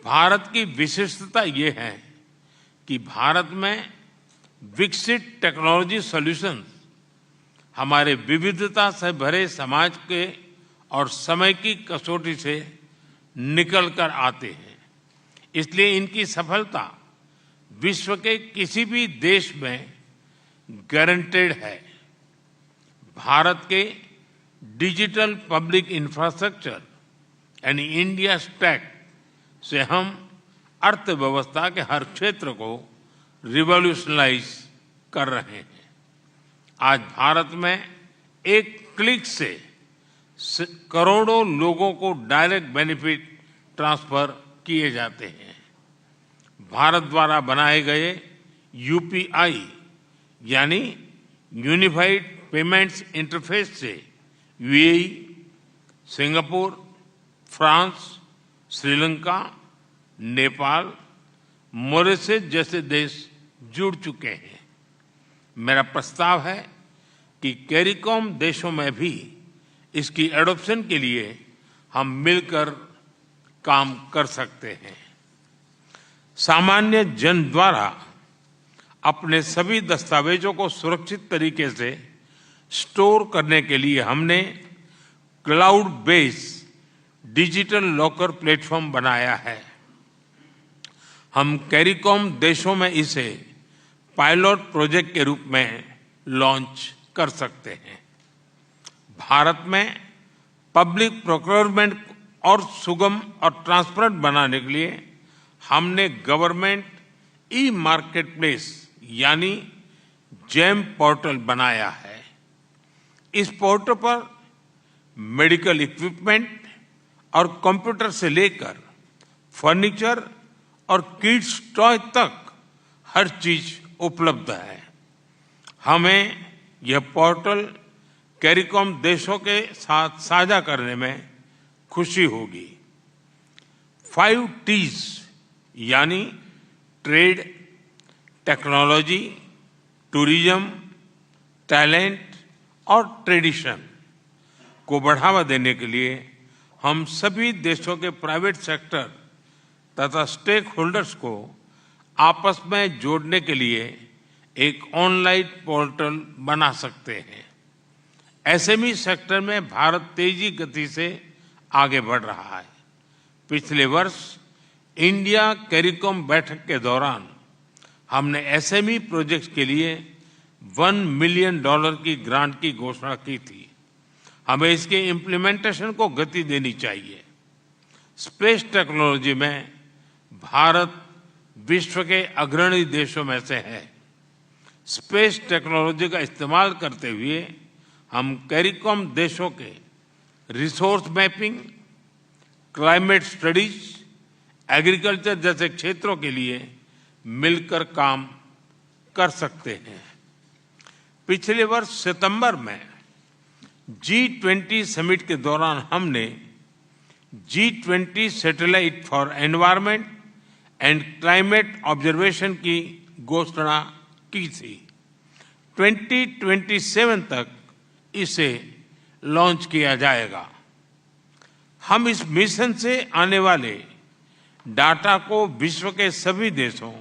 भारत की विशिष्टता ये है कि भारत में विकसित टेक्नोलॉजी सॉल्यूशंस हमारे विविधता से भरे समाज के और समय की कसौटी से निकल कर आते हैं। इसलिए इनकी सफलता विश्व के किसी भी देश में गारंटेड है। भारत के डिजिटल पब्लिक इंफ्रास्ट्रक्चर यानी इंडिया स्टैक से हम अर्थव्यवस्था के हर क्षेत्र को रिवॉल्यूशनलाइज कर रहे हैं। आज भारत में एक क्लिक से करोड़ों लोगों को डायरेक्ट बेनिफिट ट्रांसफर किए जाते हैं। भारत द्वारा बनाए गए यूपीआई यानी यूनिफाइड पेमेंट्स इंटरफेस से UAE, Singapore, France, Sri Lanka, Nepal, Mauritius जैसे देश जुड़ चुके हैं। मेरा प्रस्ताव है कि कैरिकॉम देशों में भी इसकी एडॉप्शन के लिए हम मिलकर काम कर सकते हैं। सामान्य जन द्वारा अपने सभी दस्तावेजों को सुरक्षित तरीके से स्टोर करने के लिए हमने cloud based digital locker platform बनाया है। हम कैरिकॉम देशों में इसे पायलट प्रोजेक्ट के रूप में लॉन्च कर सकते हैं। भारत में पब्लिक प्रोक्योरमेंट और सुगम और ट्रांसपेरेंट बनाने के लिए हमने गवर्नमेंट ई मार्केट प्लेस यानी जेम पोर्टल बनाया है। इस पोर्टल पर मेडिकल इक्विपमेंट और कंप्यूटर से लेकर फर्नीचर और किड्स टॉय तक हर चीज उपलब्ध है। हमें यह पोर्टल कैरिकॉम देशों के साथ साझा करने में खुशी होगी। 5 T's यानी ट्रेड, टेक्नोलॉजी, टूरिज्म, टैलेंट और ट्रेडिशन को बढ़ावा देने के लिए हम सभी देशों के प्राइवेट सेक्टर तथा स्टेक होल्डर्स को आपस में जोड़ने के लिए एक ऑनलाइन पोर्टल बना सकते हैं। एसएमई सेक्टर में भारत तेजी गति से आगे बढ़ रहा है। पिछले वर्ष इंडिया कैरिकॉम बैठक के दौरान हमने एसएमई प्रोजेक्ट के लिए $1 मिलियन की ग्रांट की घोषणा की थी। हमें इसके इम्प्लीमेंटेशन को गति देनी चाहिए। स्पेस टेक्नोलॉजी में भारत विश्व के अग्रणी देशों में से है। स्पेस टेक्नोलॉजी का इस्तेमाल करते हुए हम कैरिकॉम देशों के resource mapping, climate studies, agriculture जैसे क्षेत्रों के लिए मिलकर काम कर सकते हैं। पिछले वर्ष सितंबर में G20 समिट के दौरान हमने G20 satellite for environment and climate observation की घोषणा की थी। 2027 तक इसे लॉन्च किया जाएगा। हम इस मिशन से आने वाले डाटा को विश्व के सभी देशों,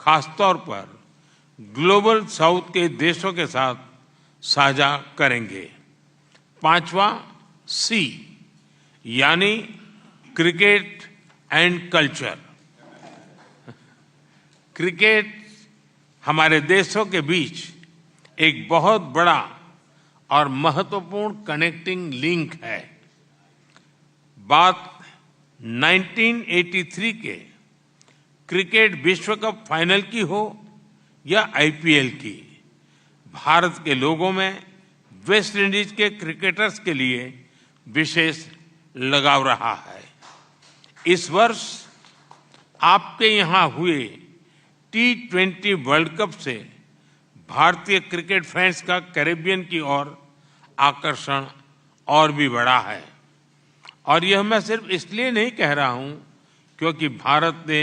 खासतौर पर ग्लोबल साउथ के देशों के साथ साझा करेंगे। 5वां C यानी क्रिकेट एंड कल्चर। क्रिकेट हमारे देशों के बीच एक बहुत बड़ा और महत्वपूर्ण कनेक्टिंग लिंक है। बात 1983 के क्रिकेट विश्व कप फाइनल की हो या IPL की, भारत के लोगों में वेस्ट इंडीज के क्रिकेटर्स के लिए विशेष लगाव रहा है। इस वर्ष आपके यहां हुए T20 वर्ल्ड कप से भारतीय क्रिकेट फैंस का कैरेबियन की ओर आकर्षण और भी बढ़ा है। और यह मैं सिर्फ इसलिए नहीं कह रहा हूं क्योंकि भारत ने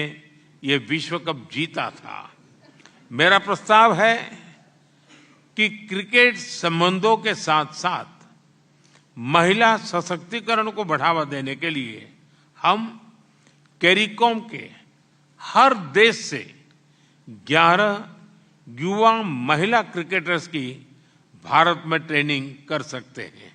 यह विश्व कप जीता था। मेरा प्रस्ताव है कि क्रिकेट संबंधों के साथ साथ महिला सशक्तिकरण को बढ़ावा देने के लिए हम कैरिकॉम के हर देश से 11 युवा महिला क्रिकेटर्स की भारत में ट्रेनिंग कर सकते हैं।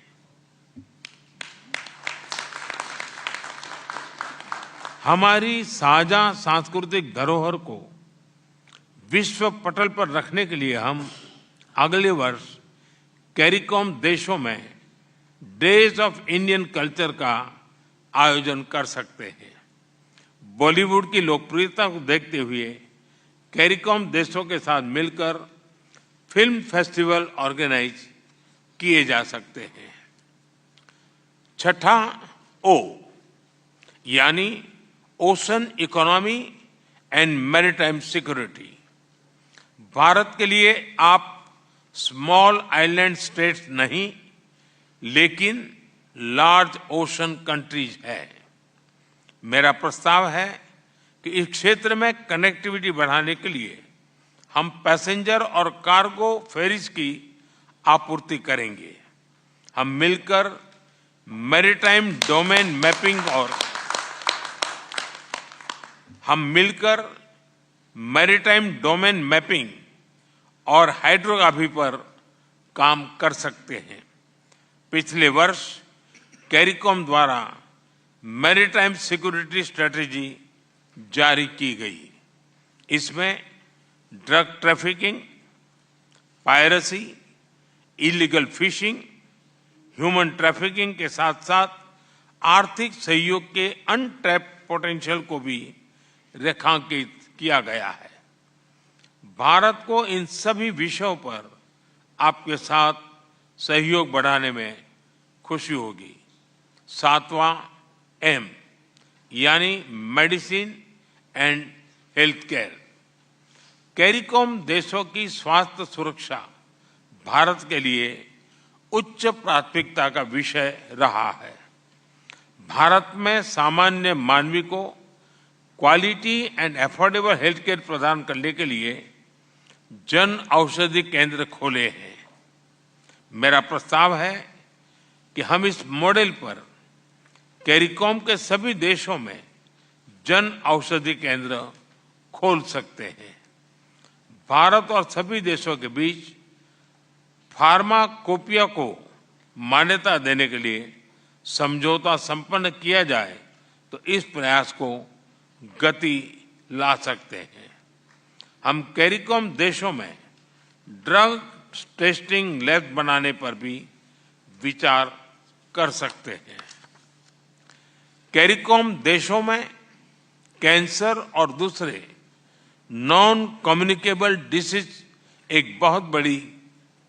हमारी साझा सांस्कृतिक धरोहर को विश्व पटल पर रखने के लिए हम अगले वर्ष कैरिकॉम देशों में डेज ऑफ इंडियन कल्चर का आयोजन कर सकते हैं। बॉलीवुड की लोकप्रियता को देखते हुए कैरिकॉम देशों के साथ मिलकर फिल्म फेस्टिवल ऑर्गेनाइज किए जा सकते हैं। 6ठा O यानी ocean economy and maritime security. Bharat के लिए आप स्मॉल आइलैंड स्टेट्स नहीं, लेकिन लार्ज ओशन कंट्रीज है। मेरा प्रस्ताव है कि इस क्षेत्र में कनेक्टिविटी बढ़ाने के लिए हम पैसेंजर और कार्गो फेरीज की आपूर्ति करेंगे। हम मिलकर मैरीटाइम डोमेन मैपिंग और हाइड्रोग्राफी पर काम कर सकते हैं। पिछले वर्ष कैरिकॉम द्वारा मैरीटाइम सिक्योरिटी स्ट्रेटेजी जारी की गई। इसमें drug trafficking, piracy, illegal fishing, human trafficking के साथ साथ आर्थिक सहयोग के अनटैप्ड पोटेंशियल को भी रेखांकित किया गया है। भारत को इन सभी विषयों पर आपके साथ सहयोग बढ़ाने में खुशी होगी। 7वां M यानी medicine and health care. CARICOM देशों की स्वास्थ्य सुरक्षा भारत के लिए उच्च प्राथमिकता का विषय रहा है। भारत में सामान्य मानवी को quality and affordable health care प्रदान करने के लिए जन औषधि केंद्र खोले हैं। मेरा प्रस्ताव है कि हम इस मॉडल पर कैरिकॉम के सभी देशों में जन औषधि केंद्र खोल सकते हैं। भारत और सभी देशों के बीच फार्माकोपिया को मान्यता देने के लिए समझौता संपन्न किया जाए तो इस प्रयास को गति ला सकते हैं। हम कैरिकॉम देशों में ड्रग टेस्टिंग लैब बनाने पर भी विचार कर सकते हैं। कैरिकॉम देशों में कैंसर और दूसरे नॉन कम्युनिकेबल डिसीज एक बहुत बड़ी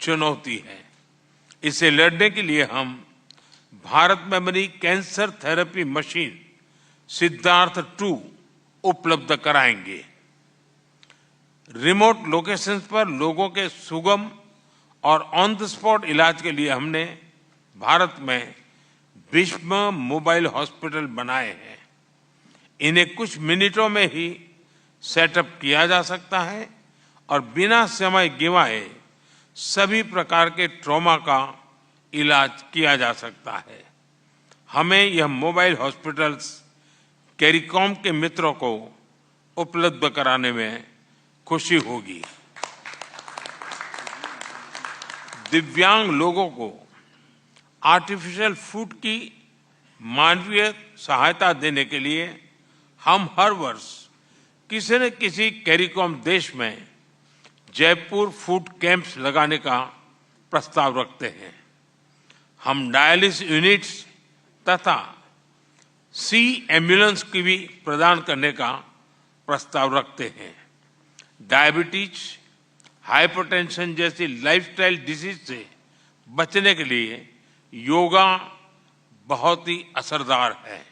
चुनौती है। इसे लड़ने के लिए हम भारत में बनी कैंसर थेरेपी मशीन सिद्धार्थ 2 उपलब्ध कराएंगे। रिमोट लोकेशंस पर लोगों के सुगम और ऑन द स्पॉट इलाज के लिए हमने भारत में 20 मोबाइल हॉस्पिटल बनाए हैं। इन्हें कुछ मिनटों में ही सेटअप किया जा सकता है और बिना समय गंवाए सभी प्रकार के ट्रॉमा का इलाज किया जा सकता है। हमें यह मोबाइल हॉस्पिटल्स कैरिकॉम के मित्रों को उपलब्ध कराने में खुशी होगी। दिव्यांग लोगों को आर्टिफिशियल फूड की मानवीय सहायता देने के लिए हम हर वर्ष किसी न किसी कैरिकॉम देश में जयपुर फूड कैंप्स लगाने का प्रस्ताव रखते हैं। हम डायलिसिस यूनिट्स तथा सी एम्बुलेंस की भी प्रदान करने का प्रस्ताव रखते हैं। डायबिटीज, हाइपरटेंशन जैसी लाइफस्टाइल डिजीज से बचने के लिए योगा बहुत ही असरदार है।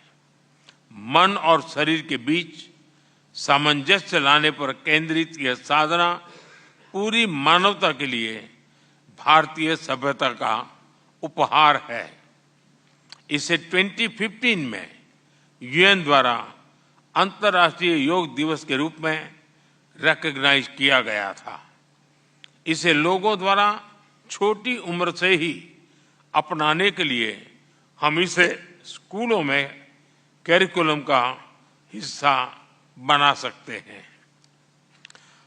मन और शरीर के बीच सामंजस्य लाने पर केंद्रित यह साधना पूरी मानवता के लिए भारतीय सभ्यता का उपहार है। इसे 2015 में यूएन द्वारा अंतर्राष्ट्रीय योग दिवस के रूप में रिकॉग्नाइज किया गया था। इसे लोगों द्वारा छोटी उम्र से ही अपनाने के लिए हम इसे स्कूलों में करिकुलम का हिस्सा बना सकते हैं।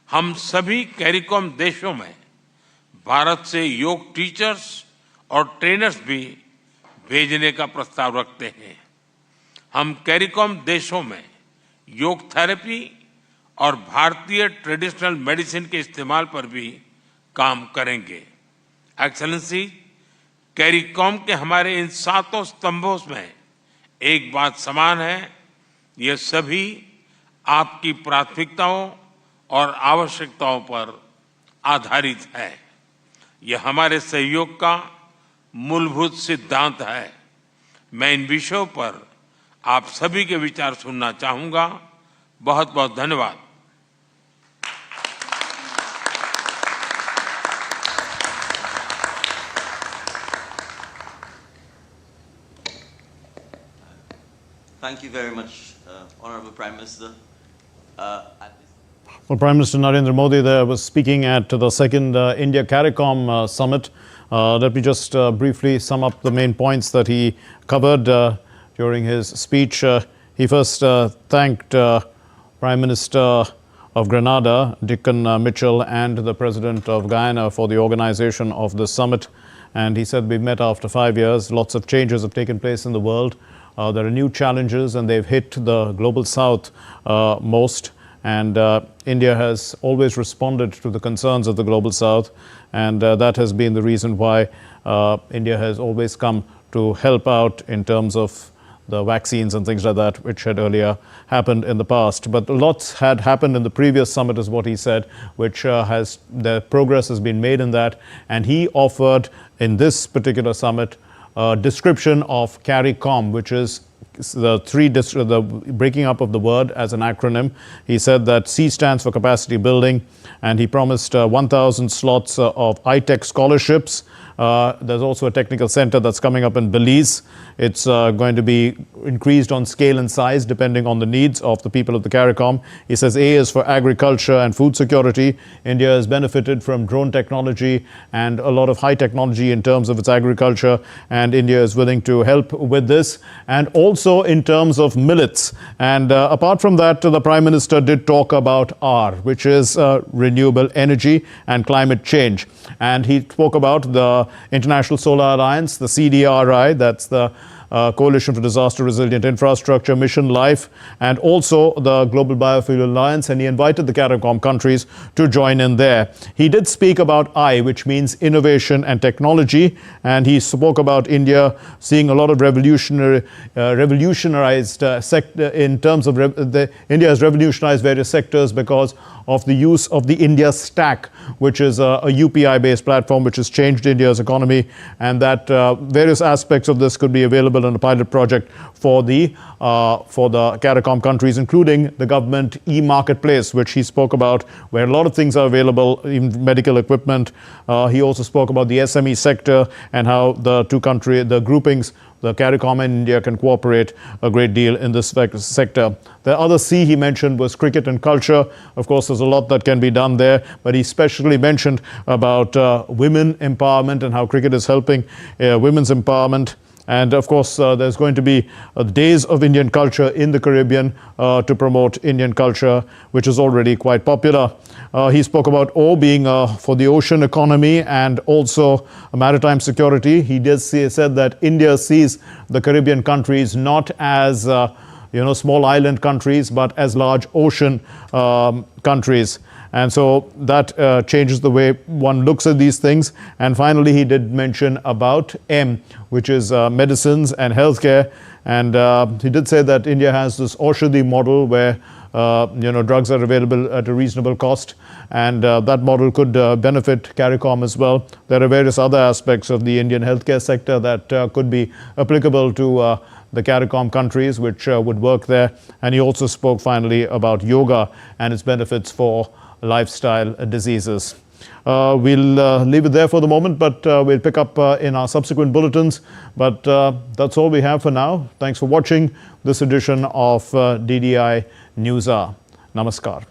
हम सभी कैरिकॉम देशों में भारत से योग टीचर्स और ट्रेनर्स भी भेजने का प्रस्ताव रखते हैं। हम कैरिकॉम देशों में योग थेरेपी और भारतीय ट्रेडिशनल मेडिसिन के इस्तेमाल पर भी काम करेंगे। एक्सेलेंसी, कैरिकॉम के हमारे इन 7 स्तंभों में एक बात समान है, ये सभी आपकी प्राथमिकताओं और आवश्यकताओं पर आधारित है। यह हमारे सहयोग का मूलभूत सिद्धांत है। मैं इन विषयों पर आप सभी के विचार सुनना चाहूंगा। बहुत बहुत धन्यवाद। Thank you very much, Honorable Prime Minister. Well, Prime Minister Narendra Modi there was speaking at the second India-CARICOM Summit. Let me just briefly sum up the main points that he covered during his speech. He first thanked Prime Minister of Grenada, Dickon Mitchell, and the President of Guyana for the organization of the summit. And he said, we've met after 5 years. Lots of changes have taken place in the world. There are new challenges and they've hit the global south most. And India has always responded to the concerns of the global south. And that has been the reason why India has always come to help out in terms of the vaccines and things like that, which had earlier happened in the past. But lots had happened in the previous summit, is what he said, which the progress has been made in that. And he offered in this particular summit a description of CARICOM, which is the breaking up of the word as an acronym. He said that C stands for capacity building, and he promised 1,000 slots of high-tech scholarships. There's also a technical center that's coming up in Belize. It's going to be increased on scale and size depending on the needs of the people of the CARICOM. He says A is for agriculture and food security. India has benefited from drone technology and a lot of high technology in terms of its agriculture, and India is willing to help with this, and also in terms of millets. And apart from that, the Prime Minister did talk about R, which is renewable energy and climate change. And he spoke about the International Solar Alliance, the CDRI, that's the Coalition for Disaster Resilient Infrastructure, Mission Life, and also the Global Biofuel Alliance, and he invited the CARICOM countries to join in there. He did speak about I, which means innovation and technology, and he spoke about India seeing a lot of revolutionized sector in terms of India has revolutionized various sectors because of the use of the India Stack, which is a UPI-based platform which has changed India's economy, and that various aspects of this could be available in a pilot project for the CARICOM countries, including the government e-marketplace, which he spoke about, where a lot of things are available, even medical equipment. He also spoke about the SME sector and how the groupings, the CARICOM and India, can cooperate a great deal in this sector. The other C he mentioned was cricket and culture. Of course, there's a lot that can be done there, but he especially mentioned about women empowerment and how cricket is helping women's empowerment. And of course, there's going to be days of Indian culture in the Caribbean to promote Indian culture, which is already quite popular. He spoke about O being for the ocean economy and also maritime security. He said that India sees the Caribbean countries not as small island countries, but as large ocean countries. And so that changes the way one looks at these things. And finally, he did mention about M, which is medicines and healthcare. And he did say that India has this Aushadhi model where drugs are available at a reasonable cost, and that model could benefit CARICOM as well. There are various other aspects of the Indian healthcare sector that could be applicable to the CARICOM countries, which would work there. And he also spoke finally about yoga and its benefits for lifestyle diseases. We'll leave it there for the moment, but we'll pick up in our subsequent bulletins. But that's all we have for now. Thanks for watching this edition of DDI News Hour. Namaskar.